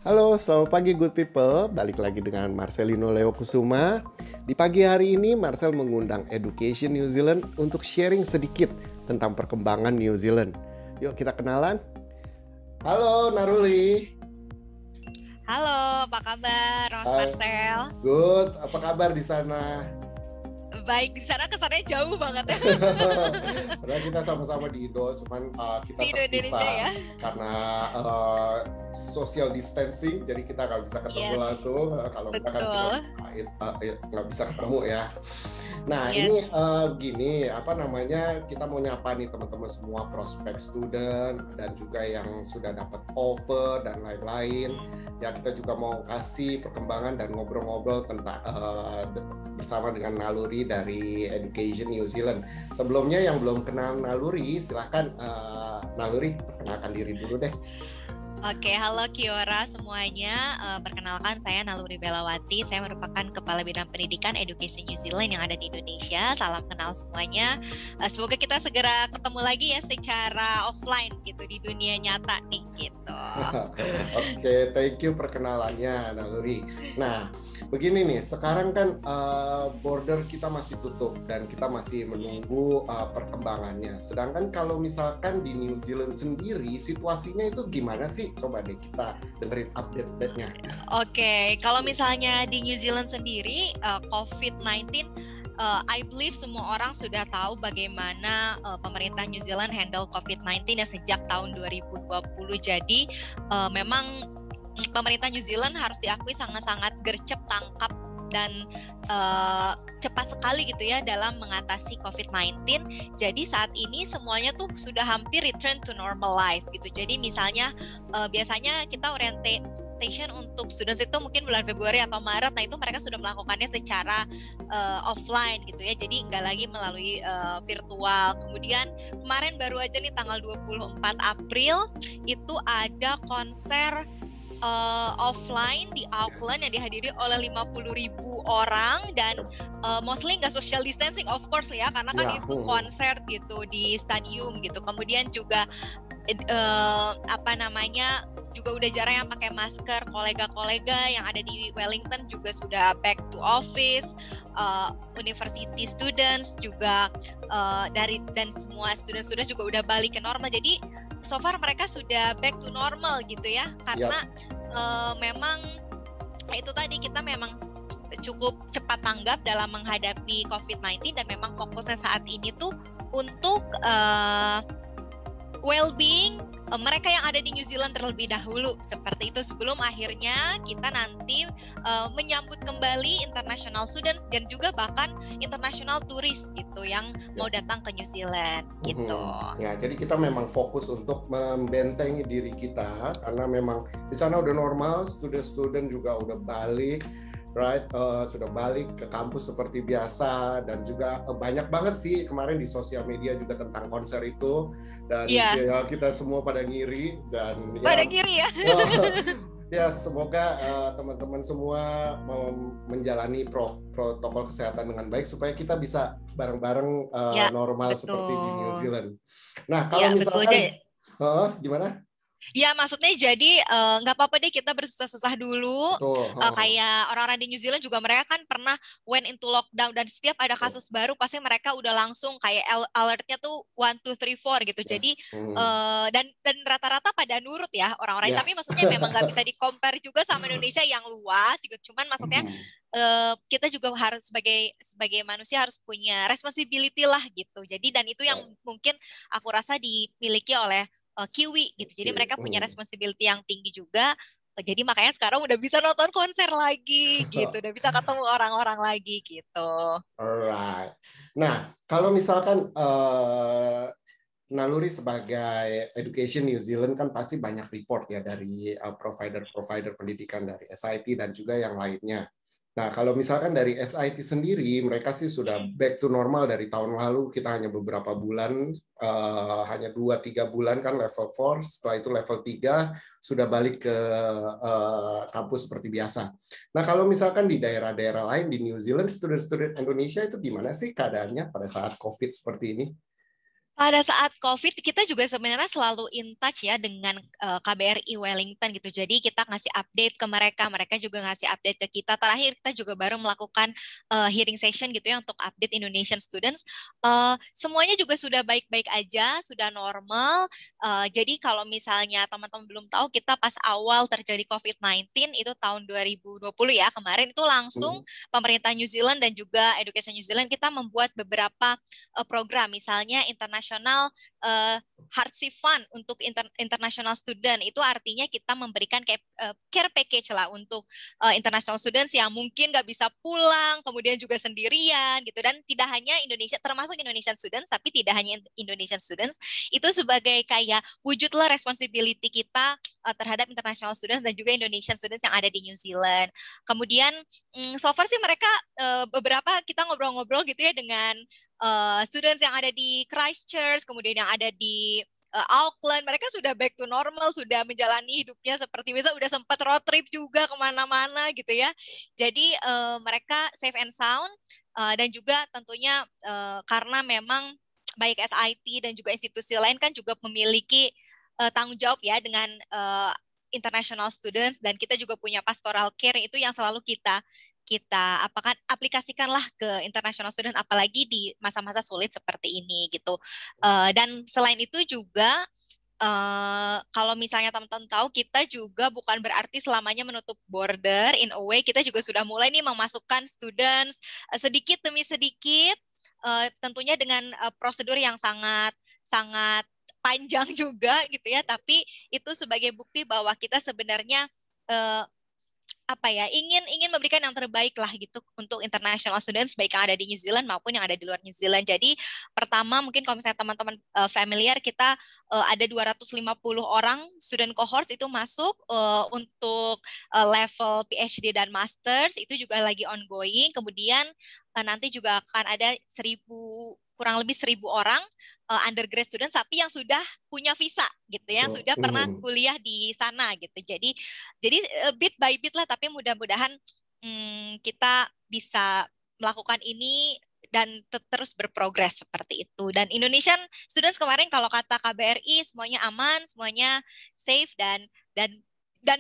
Halo, selamat pagi good people. Balik lagi dengan Marcelino Leo Kusuma. Di pagi hari ini Marcel mengundang Education New Zealand untuk sharing sedikit tentang perkembangan New Zealand. Yuk kita kenalan. Halo Naruli. Halo, apa kabar, Mas Hai, Marcel? good. Apa kabar di sana? Baik, di sana kesannya jauh banget ya Padahal kita sama-sama di Indo, cuman kita di Indonesia terpisah ya. karena social distancing, jadi kita nggak bisa ketemu Yes, langsung. Kalau enggak kan kita betul. nggak bisa ketemu ya. Nah Yes. ini gini, apa namanya, kita mau nyapa nih teman-teman semua prospek student dan juga yang sudah dapat offer dan lain-lain. Ya kita juga mau kasih perkembangan dan ngobrol-ngobrol tentang bersama dengan Naluri dari Education New Zealand. Sebelumnya yang belum kenal Naluri, silahkan Naluri perkenalkan diri dulu deh. Oke, halo Kiora semuanya. Perkenalkan saya Naluri Belawati. Saya merupakan Kepala Bidang Pendidikan Education New Zealand yang ada di Indonesia. Salam kenal semuanya. Semoga kita segera ketemu lagi ya secara offline gitu di dunia nyata nih gitu. Oke, thank you perkenalannya Naluri. Nah, begini nih, sekarang kan border kita masih tutup dan kita masih menunggu perkembangannya. Sedangkan kalau misalkan di New Zealand sendiri, situasinya itu gimana sih? Coba deh kita dengerin update-nya. Oke, kalau misalnya di New Zealand sendiri, COVID-19, I believe semua orang sudah tahu bagaimana pemerintah New Zealand handle COVID-19 ya sejak tahun 2020. Jadi memang pemerintah New Zealand harus diakui sangat-sangat gercep, tangkap dan cepat sekali gitu ya dalam mengatasi COVID-19. Jadi saat ini semuanya tuh sudah hampir return to normal life gitu. Jadi misalnya biasanya kita orientation untuk students itu mungkin bulan Februari atau Maret, nah itu mereka sudah melakukannya secara offline gitu ya. Jadi nggak lagi melalui virtual. Kemudian kemarin baru aja nih tanggal 24 April itu ada konser offline di Auckland yang dihadiri oleh 50.000 orang dan mostly nggak social distancing of course ya karena kan itu konser gitu di stadium gitu. Kemudian juga juga udah jarang yang pakai masker. Kolega-kolega yang ada di Wellington juga sudah back to office, university students juga dan semua student-student juga udah balik ke normal. Jadi so far mereka sudah back to normal gitu ya karena memang itu tadi kita memang cukup cepat tanggap dalam menghadapi COVID-19 dan memang fokusnya saat ini tuh untuk well-being mereka yang ada di New Zealand terlebih dahulu seperti itu sebelum akhirnya kita nanti menyambut kembali international student dan juga bahkan international turis gitu yang mau datang ke New Zealand gitu. Ya, jadi kita memang fokus untuk membentengi diri kita karena memang di sana udah normal, student-student juga udah balik. Right, sudah balik ke kampus seperti biasa dan juga banyak banget sih kemarin di sosial media juga tentang konser itu dan ya, kita semua pada ngiri dan pada ngiri ya. Ya semoga teman-teman semua menjalani protokol kesehatan dengan baik supaya kita bisa bareng-bareng normal betul. Seperti di New Zealand. Nah kalau misalkan gimana? Ya maksudnya jadi nggak apa-apa deh kita bersusah-susah dulu. Kayak orang-orang di New Zealand juga mereka kan pernah went into lockdown dan setiap ada kasus baru pasti mereka udah langsung kayak alertnya tuh 1, 2, 3, 4 gitu. Jadi dan rata-rata pada nurut ya orang-orang. Tapi maksudnya memang nggak bisa di-compare juga sama Indonesia yang luas gitu. Cuman maksudnya kita juga harus sebagai manusia harus punya responsibility lah gitu. Jadi dan itu yang mungkin aku rasa dimiliki oleh Kiwi gitu. Jadi mereka punya responsibility yang tinggi juga. Jadi makanya sekarang udah bisa nonton konser lagi gitu. Udah bisa ketemu orang-orang lagi gitu. Alright. Nah, kalau misalkan Naluri sebagai Education New Zealand kan pasti banyak report ya dari provider pendidikan dari SIT dan juga yang lainnya. Nah, kalau misalkan dari SIT sendiri, mereka sih sudah back to normal dari tahun lalu. Kita hanya beberapa bulan, hanya 2-3 bulan kan level 4, setelah itu level 3 sudah balik ke kampus seperti biasa. Nah, kalau misalkan di daerah-daerah lain di New Zealand, student-student Indonesia itu gimana sih keadaannya pada saat COVID seperti ini? Pada saat COVID, kita juga sebenarnya selalu in touch ya dengan KBRI Wellington gitu. Jadi kita ngasih update ke mereka, mereka juga ngasih update ke kita. Terakhir kita juga baru melakukan hearing session gitu ya untuk update Indonesian students. Semuanya juga sudah baik-baik aja, sudah normal. Jadi kalau misalnya teman-teman belum tahu, kita pas awal terjadi COVID-19 itu tahun 2020 ya, kemarin itu langsung pemerintah New Zealand dan juga Education New Zealand kita membuat beberapa program, misalnya internasional hardship fund untuk international student. Itu artinya kita memberikan care package lah untuk international students yang mungkin nggak bisa pulang, kemudian juga sendirian gitu. Dan tidak hanya Indonesia, termasuk Indonesian students, tapi tidak hanya Indonesian students. Itu sebagai kayak wujudlah responsibility kita terhadap international students dan juga Indonesian students yang ada di New Zealand. Kemudian so far sih mereka beberapa kita ngobrol-ngobrol gitu ya dengan students yang ada di Christchurch, kemudian yang ada di Auckland, mereka sudah back to normal, sudah menjalani hidupnya seperti biasa, udah sempat road trip juga kemana-mana gitu ya. Jadi mereka safe and sound, dan juga tentunya karena memang baik SIT dan juga institusi lain kan juga memiliki tanggung jawab ya dengan international student, dan kita juga punya pastoral care itu yang selalu kita aplikasikanlah ke international student, apalagi di masa-masa sulit seperti ini gitu. Dan selain itu juga kalau misalnya teman-teman tahu, kita juga bukan berarti selamanya menutup border. In a way, kita juga sudah mulai nih memasukkan students sedikit demi sedikit, tentunya dengan prosedur yang sangat sangat panjang juga gitu ya. Tapi itu sebagai bukti bahwa kita sebenarnya ingin memberikan yang terbaik lah gitu untuk international students, baik yang ada di New Zealand maupun yang ada di luar New Zealand. Jadi pertama mungkin kalau misalnya teman-teman familiar, kita ada 250 orang student cohort itu masuk untuk level PhD dan Masters, itu juga lagi ongoing. Kemudian nanti juga akan ada kurang lebih 1.000 orang undergrad student, tapi yang sudah punya visa gitu ya, sudah pernah kuliah di sana gitu. Jadi bit by bit lah, tapi mudah-mudahan kita bisa melakukan ini dan terus berprogres seperti itu. Dan Indonesian students kemarin kalau kata KBRI semuanya aman, semuanya safe, dan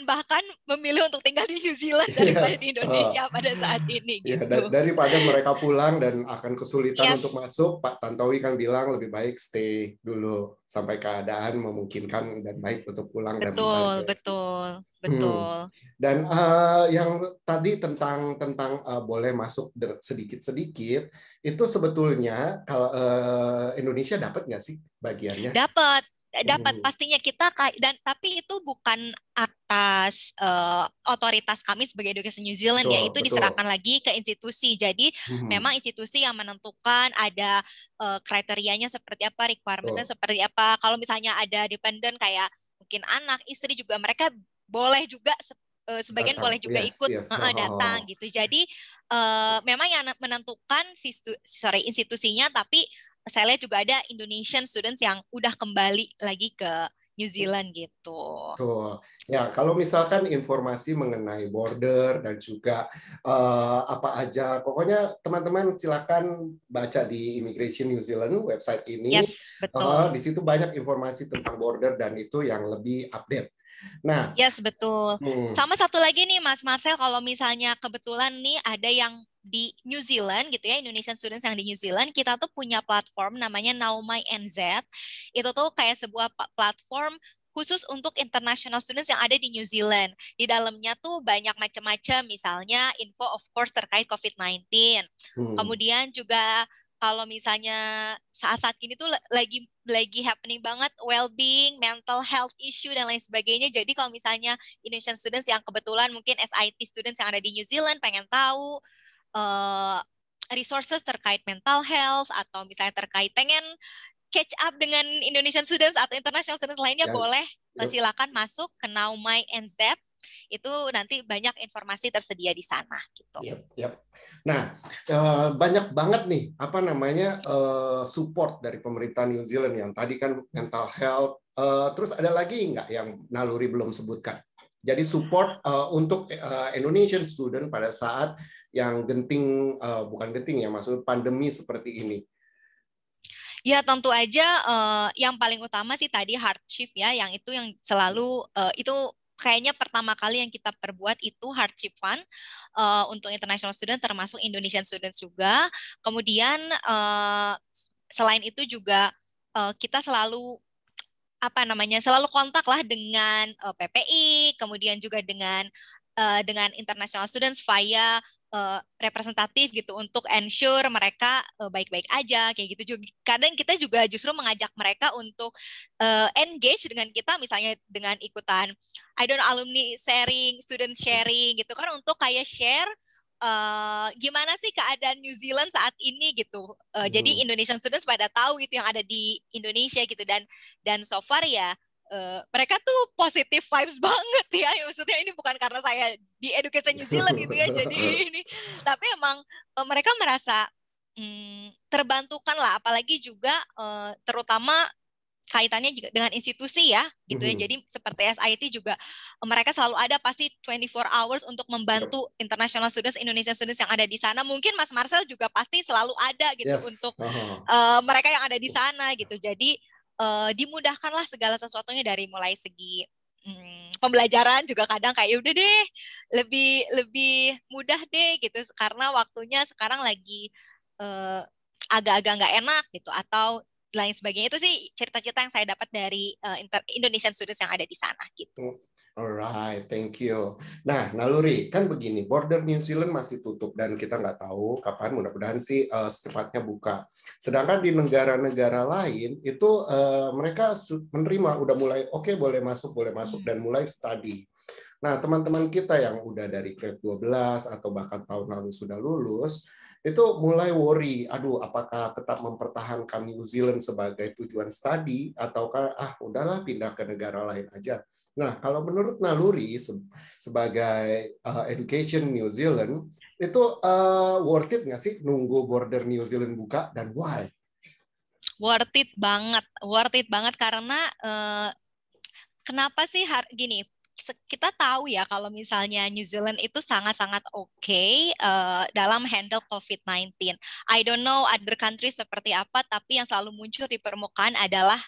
bahkan memilih untuk tinggal di New Zealand daripada di Indonesia pada saat ini gitu. Ya, daripada mereka pulang dan akan kesulitan untuk masuk, Pak Tantowi kan bilang lebih baik stay dulu sampai keadaan memungkinkan dan baik untuk pulang dan kembali. Betul. Dan yang tadi tentang boleh masuk sedikit-sedikit, itu sebetulnya kalau Indonesia dapat nggak sih bagiannya? Dapat pastinya kita, dan tapi itu bukan atas otoritas kami sebagai Education New Zealand, ya itu diserahkan lagi ke institusi. Jadi memang institusi yang menentukan ada kriterianya seperti apa, requirements-nya seperti apa. Kalau misalnya ada dependent kayak mungkin anak, istri juga, mereka boleh juga sebagian boleh juga ikut datang gitu. Jadi memang yang menentukan institusinya, tapi saya lihat juga ada Indonesian students yang udah kembali lagi ke New Zealand gitu. Betul. Ya, kalau misalkan informasi mengenai border dan juga apa aja, pokoknya teman-teman silakan baca di Immigration New Zealand website ini. Yes, betul. Di situ banyak informasi tentang border dan itu yang lebih update. Nah, yes, betul. Sama satu lagi nih Mas Marcel, kalau misalnya kebetulan nih ada yang di New Zealand gitu ya, Indonesian students yang di New Zealand, kita tuh punya platform namanya Now My NZ. Itu tuh kayak sebuah platform khusus untuk international students yang ada di New Zealand. Di dalamnya tuh banyak macam-macam, misalnya info of course terkait COVID-19. Kemudian juga kalau misalnya saat-saat ini tuh lagi happening banget well-being, mental health issue dan lain sebagainya. Jadi kalau misalnya Indonesian students yang kebetulan mungkin SIT students yang ada di New Zealand pengen tahu resources terkait mental health, atau misalnya terkait pengen catch up dengan Indonesian students atau international students lainnya, boleh silakan masuk ke Now My NZ. Itu nanti banyak informasi tersedia di sana gitu. Nah, banyak banget nih support dari pemerintah New Zealand, yang tadi kan mental health, terus ada lagi nggak yang Naluri belum sebutkan? Jadi support untuk Indonesian student pada saat yang bukan genting ya, maksud pandemi seperti ini. Ya tentu aja yang paling utama sih tadi hardship ya, yang itu yang selalu itu kayaknya pertama kali yang kita perbuat itu hardship fund untuk international student termasuk Indonesian students juga. Kemudian selain itu juga kita selalu apa namanya selalu kontak lah dengan PPI, kemudian juga dengan international students via representatif gitu untuk ensure mereka baik-baik aja kayak gitu juga. Kadang kita juga justru mengajak mereka untuk engage dengan kita misalnya dengan ikutan I don't know, alumni sharing, student Yes. sharing gitu kan untuk kayak share gimana sih keadaan New Zealand saat ini gitu. Jadi Indonesian students pada tahu gitu yang ada di Indonesia gitu dan so far ya mereka tuh positive vibes banget ya. Maksudnya ini bukan karena saya di Education New Zealand gitu ya. Jadi ini tapi emang mereka merasa terbantukan lah apalagi juga terutama kaitannya juga dengan institusi ya gitu ya. Jadi seperti SIT juga mereka selalu ada pasti 24 hours untuk Yep. membantu international students, Indonesian students yang ada di sana. Mungkin Mas Marcel juga pasti selalu ada gitu untuk Yes. mereka yang ada di sana gitu. Jadi dimudahkanlah segala sesuatunya dari mulai segi pembelajaran juga kadang kayak udah deh lebih lebih mudah deh gitu karena waktunya sekarang lagi agak-agak nggak enak gitu atau lain sebagainya itu sih cerita-cerita yang saya dapat dari Indonesian students yang ada di sana gitu. Alright, thank you. Nah, Naluri, kan begini, border New Zealand masih tutup dan kita nggak tahu kapan, mudah-mudahan sih secepatnya buka. Sedangkan di negara-negara lain itu mereka menerima, udah mulai oke, boleh masuk dan mulai study. Nah, teman-teman kita yang udah dari grade 12 atau bahkan tahun lalu sudah lulus, itu mulai worry, aduh apakah tetap mempertahankan New Zealand sebagai tujuan studi ataukah udahlah pindah ke negara lain aja. Nah, kalau menurut Naluri sebagai Education New Zealand, itu worth it nggak sih nunggu border New Zealand buka dan why? Worth it banget karena kenapa sih gini? Kita tahu ya kalau misalnya New Zealand itu sangat-sangat oke dalam handle COVID-19. I don't know other countries seperti apa, tapi yang selalu muncul di permukaan adalah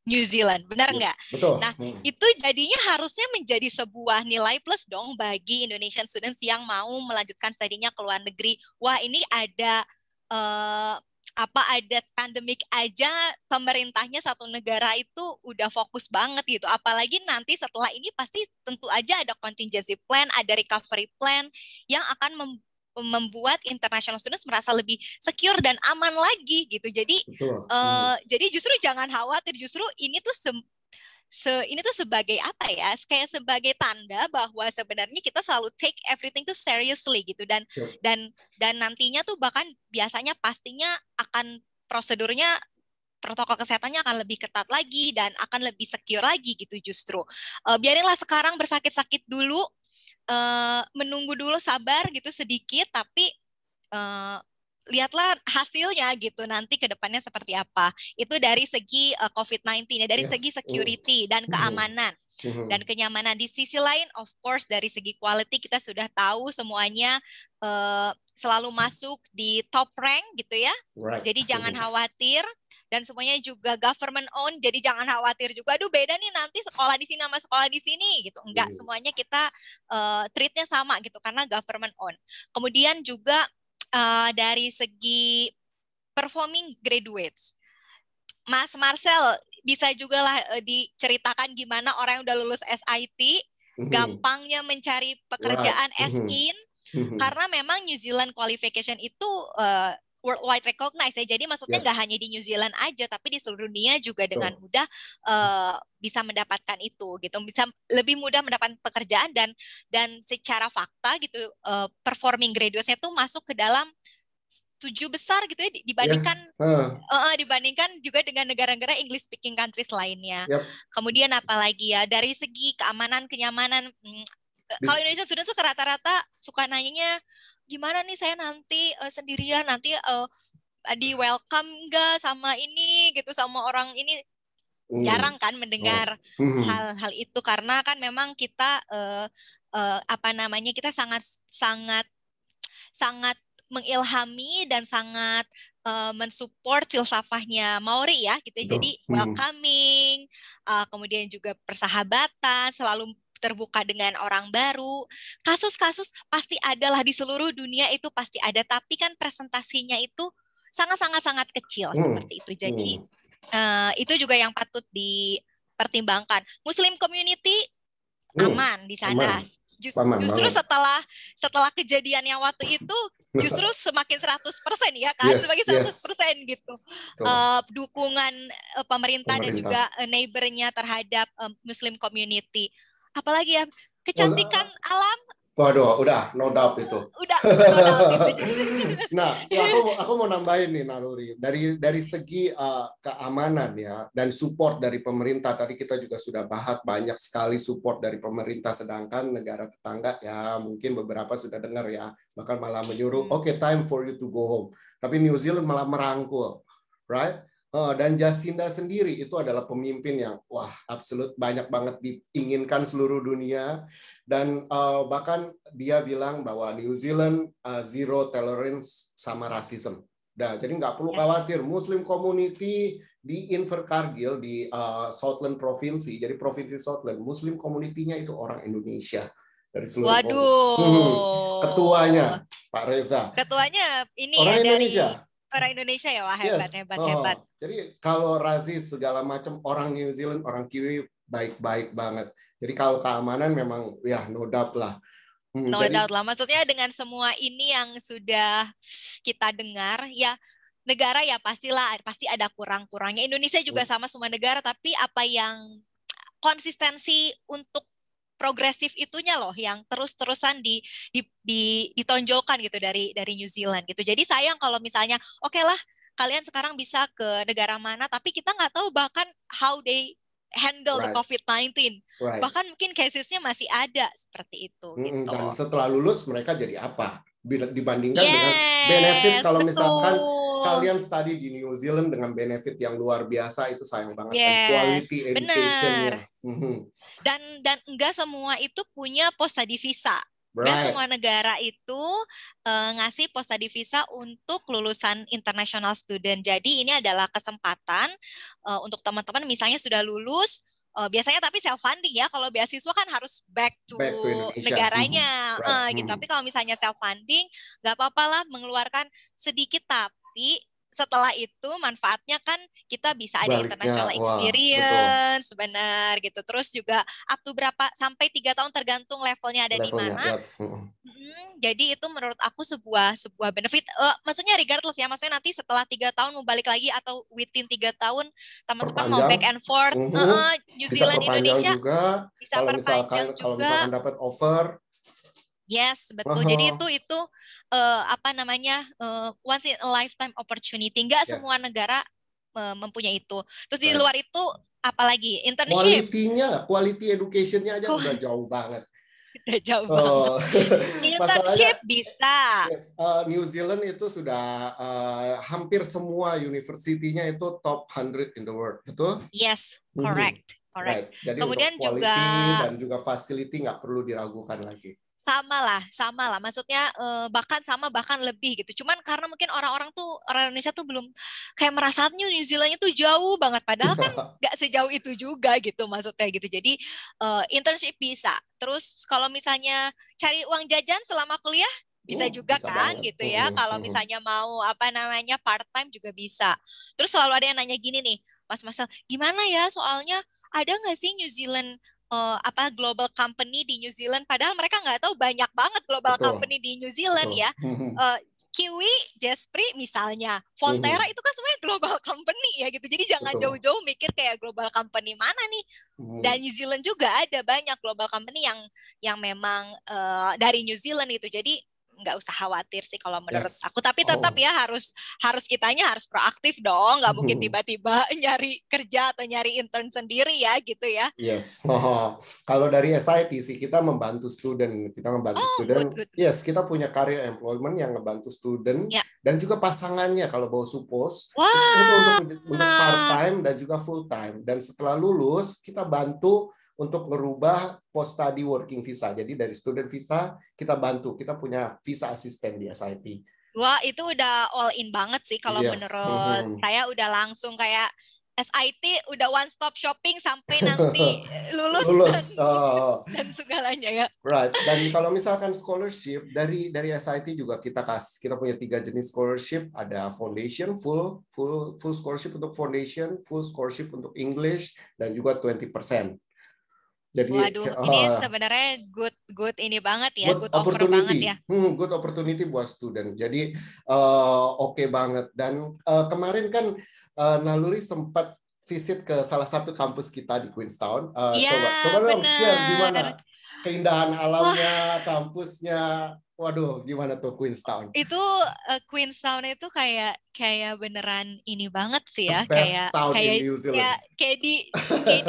New Zealand, benar Yep, nggak? betul. Nah, itu jadinya harusnya menjadi sebuah nilai plus dong bagi Indonesian students yang mau melanjutkan studinya ke luar negeri. Wah, ini ada ada pandemik aja pemerintahnya satu negara itu udah fokus banget gitu. Apalagi nanti setelah ini pasti tentu aja ada contingency plan, ada recovery plan yang akan membuat international students merasa lebih secure dan aman lagi gitu. Jadi justru jangan khawatir, justru ini tuh ini tuh sebagai apa ya? Kayak sebagai tanda bahwa sebenarnya kita selalu take everything tuh seriously gitu Yep. dan nantinya tuh bahkan biasanya pastinya akan prosedurnya protokol kesehatannya akan lebih ketat lagi dan akan lebih secure lagi gitu justru. Biarinlah sekarang bersakit-sakit dulu, menunggu dulu sabar gitu sedikit, tapi lihatlah hasilnya gitu nanti ke depannya seperti apa. Itu dari segi COVID-19 ya, dari segi Yes. security dan keamanan dan kenyamanan. Di sisi lain, of course dari segi quality kita sudah tahu semuanya selalu masuk di top rank gitu ya. Right. Jadi jangan khawatir. Dan semuanya juga government owned, jadi jangan khawatir juga. Aduh beda nih nanti sekolah di sini sama sekolah di sini gitu. Enggak, semuanya kita treatnya sama gitu karena government owned. Kemudian juga dari segi performing graduates, Mas Marcel bisa juga lah diceritakan gimana orang yang udah lulus SIT gampangnya mencari pekerjaan as in karena memang New Zealand qualification itu worldwide recognized ya. Jadi maksudnya nggak hanya di New Zealand aja, tapi di seluruh dunia juga dengan mudah bisa mendapatkan itu, gitu. Bisa lebih mudah mendapatkan pekerjaan dan secara fakta gitu performing graduates-nya tuh masuk ke dalam 7 besar gitu ya dibandingkan dibandingkan juga dengan negara-negara English speaking countries lainnya. Kemudian apalagi ya dari segi keamanan, kenyamanan. Kalau Indonesia sudah rata-rata suka nanyanya gimana nih saya nanti sendirian nanti di welcome nggak sama ini gitu sama orang ini. Jarang kan mendengar hal-hal itu karena kan memang kita kita sangat mengilhami dan sangat mensupport filsafahnya Maori ya gitu ya. Betul. Jadi welcoming, kemudian juga persahabatan, selalu terbuka dengan orang baru. Kasus-kasus pasti adalah di seluruh dunia, itu pasti ada, tapi kan presentasinya itu sangat-sangat kecil seperti itu. Jadi itu juga yang patut dipertimbangkan. Muslim community aman di sana. Aman. Aman Justru banget. setelah kejadian yang waktu itu justru semakin 100% ya kan, semakin 100% gitu. Dukungan pemerintah dan juga neighbor-nya terhadap Muslim community. Apalagi ya, kecantikan alam. Waduh, udah no doubt itu. Udah no doubt itu. Nah, aku mau nambahin nih Naluri, dari segi keamanan ya dan support dari pemerintah, tadi kita juga sudah bahas banyak sekali support dari pemerintah, sedangkan negara tetangga ya mungkin beberapa sudah dengar ya, bahkan malah menyuruh oke, time for you to go home. Tapi New Zealand malah merangkul, right? Dan Jacinda sendiri itu adalah pemimpin yang wah absolut banyak banget diinginkan seluruh dunia, dan bahkan dia bilang bahwa New Zealand zero tolerance sama rasisme. Nah, jadi nggak perlu khawatir, Muslim community di Invercargill di Southland provinsi, jadi provinsi Southland, Muslim community-nya itu orang Indonesia dari seluruh. Waduh. Ketuanya Pak Reza. Ketuanya ini orang ya Indonesia. Orang Indonesia ya, wah hebat, hebat. Jadi kalau rasis segala macam, orang New Zealand, orang Kiwi baik-baik banget. Jadi kalau keamanan memang ya no doubt lah. No doubt lah. Maksudnya dengan semua ini yang sudah kita dengar ya, negara ya pasti ada kurang-kurangnya. Indonesia juga sama semua negara, tapi apa yang konsistensi untuk progresif itunya loh yang terus-terusan ditonjolkan gitu dari New Zealand gitu. Jadi sayang kalau misalnya oke lah kalian sekarang bisa ke negara mana, tapi kita nggak tahu bahkan how they handle the COVID-19. Bahkan mungkin cases-nya masih ada seperti itu. Gitu. Dan setelah lulus mereka jadi apa? Dibandingkan dengan benefit kalau misalkan kalian study di New Zealand dengan benefit yang luar biasa, itu sayang banget. Dan quality education-nya. Dan enggak semua itu punya post study visa. Enggak semua negara itu ngasih post study visa untuk lulusan international student. Jadi ini adalah kesempatan untuk teman-teman misalnya sudah lulus, biasanya tapi self funding ya. Kalau beasiswa kan harus back to negaranya gitu. Tapi kalau misalnya self funding nggak apa-apa lah mengeluarkan sedikit, tapi setelah itu manfaatnya kan kita bisa ada international experience, benar gitu. Terus juga up to berapa sampai 3 tahun tergantung levelnya ada di mana. Jadi itu menurut aku sebuah benefit. Maksudnya regardless ya, maksudnya nanti setelah 3 tahun mau balik lagi atau within 3 tahun teman-teman mau back and forth, New Zealand Indonesia juga, bisa perpanjang juga. Kalau misalkan dapat offer. Yes, betul. Jadi itu once in a lifetime opportunity. Enggak semua negara mempunyai itu. Terus di luar itu apalagi internship. Quality education-nya aja udah jauh banget. Udah jauh banget. Internship bisa. New Zealand itu sudah hampir semua university-nya itu top 100 in the world, betul? Yes, correct. Jadi kemudian untuk quality dan juga facility nggak perlu diragukan lagi. Sama lah. Maksudnya bahkan lebih gitu. Cuman karena mungkin orang Indonesia tuh belum kayak merasa New Zealand itu jauh banget. Padahal kan nggak sejauh itu juga gitu maksudnya gitu. Jadi internship bisa. Terus kalau misalnya cari uang jajan selama kuliah bisa juga bisa kan banget. Gitu ya. Kalau misalnya mau part time juga bisa. Terus selalu ada yang nanya gini nih, Mas Marcel, gimana ya soalnya ada nggak sih New Zealand global company di New Zealand, padahal mereka nggak tahu banyak banget global company di New Zealand ya. Kiwi, Jespri misalnya, Fonterra itu kan sebenarnya global company ya gitu. Jadi jangan jauh-jauh mikir kayak global company mana nih. Dan New Zealand juga ada banyak global company yang memang dari New Zealand gitu. Jadi nggak usah khawatir sih kalau menurut aku. Tapi tetap ya harus kitanya harus proaktif dong. Nggak mungkin tiba-tiba nyari kerja atau nyari intern sendiri ya gitu ya. Yes. Kalau dari SIT sih kita membantu student. Good. Yes, kita punya career employment yang ngebantu student dan juga pasangannya kalau mau suppose untuk part time dan juga full time. Dan setelah lulus kita bantu untuk merubah post study working visa. Jadi dari student visa kita bantu, kita punya visa assistant di SIT. Wah, itu udah all in banget sih kalau Yes. menurut saya udah langsung kayak SIT udah one stop shopping sampai nanti lulus dan Lulus. dan segalanya ya. Right. Dan kalau misalkan scholarship dari SIT juga kita punya 3 jenis scholarship. Ada foundation, full scholarship untuk foundation, full scholarship untuk English, dan juga 20%. Jadi Waduh, ini sebenarnya good ini banget ya, good good offer banget ya. good opportunity buat student. Jadi oke banget. Dan kemarin kan Naluri sempat visit ke salah satu kampus kita di Queenstown. Iya, Coba dong share bener. gimana keindahan Wah, alamnya, kampusnya. Waduh, gimana tuh Queenstown? itu Queenstown itu kayak beneran ini banget sih The ya, best town in kayak New kayak Zealand. kayak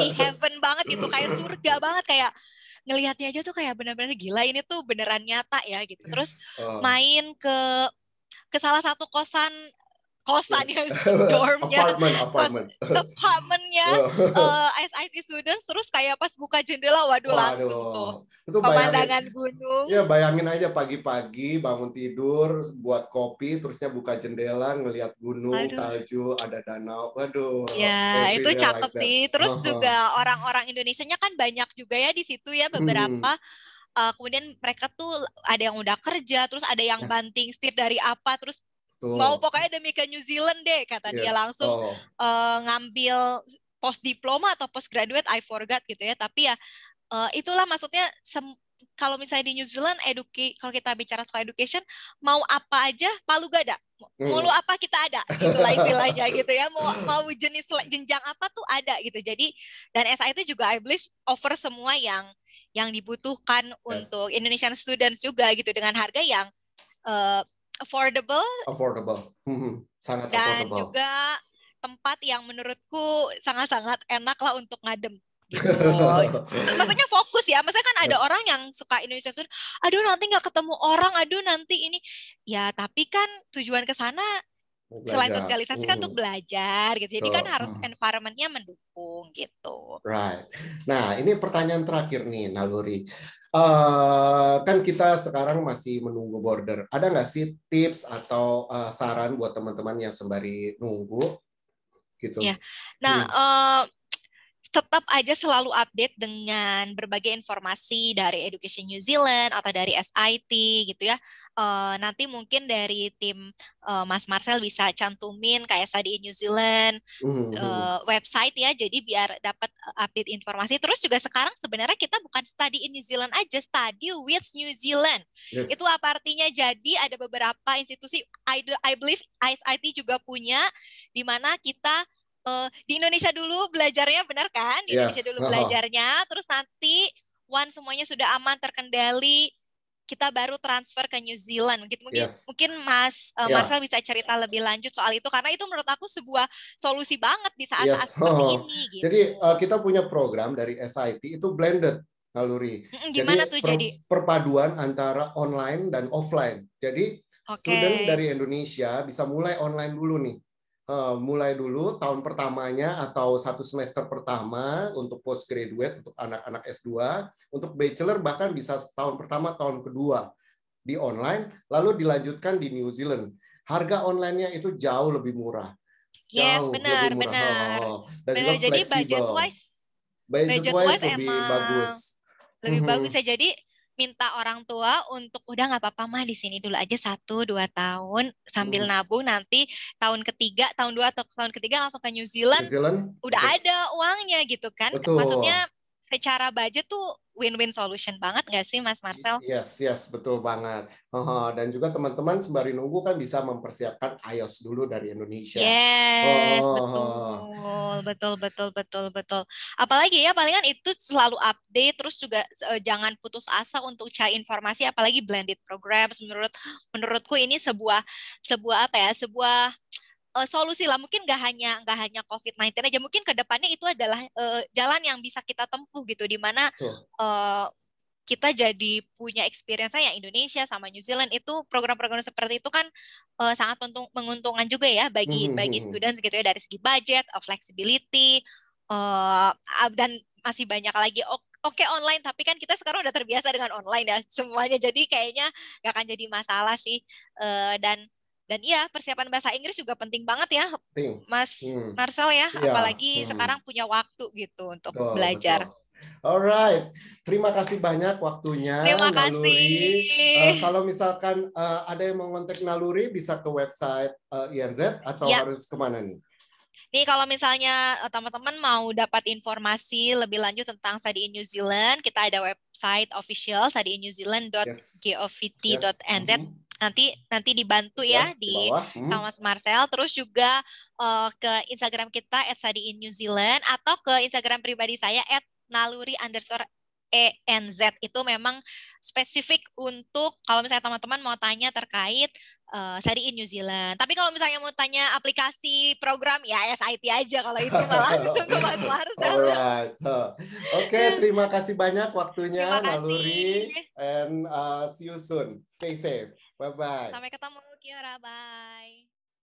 di heaven banget gitu, kayak surga banget, kayak ngelihatnya aja tuh kayak bener-bener gila, ini tuh beneran nyata ya gitu. Terus Yes. main ke salah satu Yes. kosannya, dormnya, kos Apartment. apartemennya SIT students, terus kayak pas buka jendela, waduh langsung tuh Waduh, itu bayangin. pemandangan gunung. Ya bayangin aja pagi-pagi bangun tidur, buat kopi, terusnya buka jendela, ngelihat gunung, Aduh, salju, ada danau. Waduh, ya itu every day cakep like that. sih. Terus juga orang-orang Indonesianya kan banyak juga ya di situ ya, beberapa. Kemudian mereka tuh ada yang udah kerja, terus ada yang Yes, banting setir dari apa, terus mau tuh. pokoknya demi ke New Zealand deh, kata dia, Yes. langsung ngambil post diploma atau post graduate, I forgot gitu ya. Tapi ya itulah maksudnya, kalau misalnya di New Zealand kalau kita bicara soal education, mau apa aja palu gada, mau lu apa kita ada, gitulah istilahnya gitu ya, mau jenis jenjang apa tuh ada gitu. Jadi dan SIT juga I believe offer semua yang dibutuhkan Yes, untuk Indonesian students juga gitu, dengan harga yang uh, affordable affordable. Sangat dan affordable. juga tempat yang menurutku sangat-sangat enak lah untuk ngadem gitu. Maksudnya fokus ya. Maksudnya kan ada Yes, orang yang suka Indonesia Student, aduh nanti nggak ketemu orang, aduh nanti ini. Ya tapi kan tujuan ke sana mau selain belajar. sosialisasi kan untuk belajar gitu. Jadi kan Tuh. harus environment-nya mendukung gitu. Right. Nah, ini pertanyaan terakhir nih, Naluri. Kan kita sekarang masih menunggu border. Ada nggak sih tips atau saran buat teman-teman yang sembari nunggu gitu? Ya. Nah, tetap aja selalu update dengan berbagai informasi dari Education New Zealand atau dari SIT gitu ya. Nanti mungkin dari tim Mas Marcel bisa cantumin kayak Study in New Zealand website ya, jadi biar dapat update informasi. Terus juga sekarang sebenarnya kita bukan study in New Zealand aja, study with New Zealand. Itu Yes. apa artinya? Jadi ada beberapa institusi, I believe ISIT juga punya, di mana kita di Indonesia dulu belajarnya, benar kan? Di Indonesia Yes. dulu belajarnya, terus nanti once semuanya sudah aman terkendali, kita baru transfer ke New Zealand. Mungkin mungkin Yes. mungkin Mas Ya. Marcel bisa cerita lebih lanjut soal itu, karena itu menurut aku sebuah solusi banget di saat-saat Yes. seperti ini Jadi gitu. kita punya program dari SIT itu blended, Naluri. Gimana Jadi tuh jadi? perpaduan antara online dan offline. Jadi Oke. student dari Indonesia bisa mulai online dulu nih. Mulai dulu tahun pertamanya atau 1 semester pertama untuk postgraduate, untuk anak-anak S2, untuk bachelor bahkan bisa tahun pertama, tahun kedua di online, lalu dilanjutkan di New Zealand. Harga online-nya itu jauh lebih murah, Yes, jauh lebih benar, murah, benar. dan Benar, juga jadi budget fleksibel. wise Budget budget wise wise lebih emang bagus. lebih bagus ya. Jadi minta orang tua untuk udah nggak apa-apa mah di sini dulu aja 1-2 tahun sambil nabung, nanti tahun ketiga, tahun 2 atau tahun ketiga langsung ke New Zealand, New Zealand, udah ada uangnya gitu kan. Maksudnya betul. secara budget tuh win-win solution banget nggak sih Mas Marcel? Yes, yes, betul banget. Dan juga teman-teman sembari nunggu kan bisa mempersiapkan IELTS dulu dari Indonesia. Yes, betul, betul, betul, betul, betul. Apalagi ya, palingan itu selalu update, terus juga jangan putus asa untuk cari informasi, apalagi blended programs. Menurutku ini sebuah sebuah apa ya, sebuah solusi lah. Mungkin nggak hanya COVID-19 aja, mungkin ke depannya itu adalah jalan yang bisa kita tempuh gitu, di mana Tuh. kita jadi punya experience-nya yang Indonesia sama New Zealand. Itu program-program seperti itu kan sangat menguntungkan juga ya bagi bagi students gitu ya, dari segi budget, flexibility, uh, dan masih banyak lagi. Oke, online, tapi kan kita sekarang udah terbiasa dengan online ya semuanya, jadi kayaknya nggak akan jadi masalah sih. Dan Dan iya, persiapan bahasa Inggris juga penting banget ya, Ting. Mas Marcel ya, Ya. apalagi sekarang punya waktu gitu untuk Betul, betul. belajar. Alright, terima kasih banyak waktunya Terima Naluri. kasih. Kalau misalkan ada yang mau kontak Naluri, bisa ke website INZ atau Ya, harus kemana nih? nih kalau misalnya teman-teman mau dapat informasi lebih lanjut tentang Study in New Zealand, kita ada website official Yes, yes, studyinNewzealand.govt.nz. Nanti dibantu ya yes, di di bawah. sama Mas Marcel. Terus juga ke Instagram kita @studyinNewzealand atau ke Instagram pribadi saya @naluri_ENZ. Itu memang spesifik untuk kalau misalnya teman-teman mau tanya terkait Study in New Zealand. Tapi kalau misalnya mau tanya aplikasi program ya SIT aja, kalau itu malah langsung ke Mas Marcel. Alright. Oke, terima kasih banyak Terima waktunya kasih. Naluri, and see you soon. Stay safe. Bye bye. Sampai ketemu, Kiora, bye.